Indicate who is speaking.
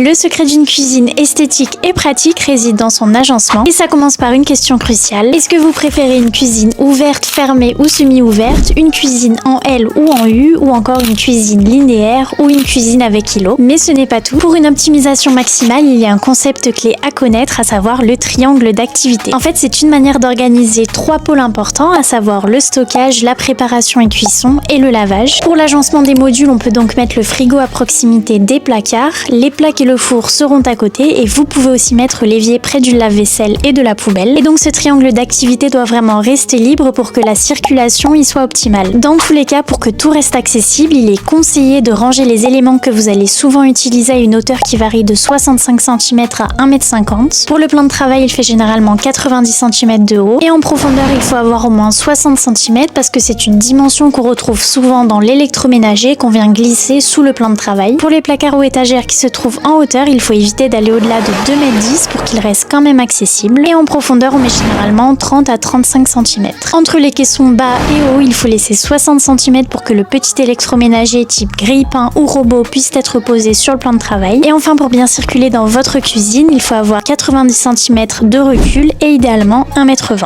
Speaker 1: Le secret d'une cuisine esthétique et pratique réside dans son agencement et ça commence par une question cruciale. Est-ce que vous préférez une cuisine ouverte, fermée ou semi-ouverte, une cuisine en L ou en U ou encore une cuisine linéaire ou une cuisine avec îlot? Mais ce n'est pas tout. Pour une optimisation maximale, il y a un concept clé à connaître, à savoir le triangle d'activité. En fait, c'est une manière d'organiser trois pôles importants, à savoir le stockage, la préparation et cuisson et le lavage. Pour l'agencement des modules, on peut donc mettre le frigo à proximité des placards, les plaques et le four seront à côté et vous pouvez aussi mettre l'évier près du lave-vaisselle et de la poubelle. Et donc ce triangle d'activité doit vraiment rester libre pour que la circulation y soit optimale. Dans tous les cas, pour que tout reste accessible, il est conseillé de ranger les éléments que vous allez souvent utiliser à une hauteur qui varie de 65 cm à 1,50 m. Pour le plan de travail, il fait généralement 90 cm de haut et en profondeur, il faut avoir au moins 60 cm parce que c'est une dimension qu'on retrouve souvent dans l'électroménager qu'on vient glisser sous le plan de travail. Pour les placards ou étagères qui se trouvent en hauteur, il faut éviter d'aller au-delà de 2,10 m pour qu'ils restent quand même accessibles. Et en profondeur, on met généralement 30 à 35 cm. Entre les caissons bas et hauts, il faut laisser 60 cm pour que le petit électroménager type grille-pain ou robot puisse être posé sur le plan de travail. Et enfin, pour bien circuler dans votre cuisine, il faut avoir 90 cm de recul et idéalement 1,20 m.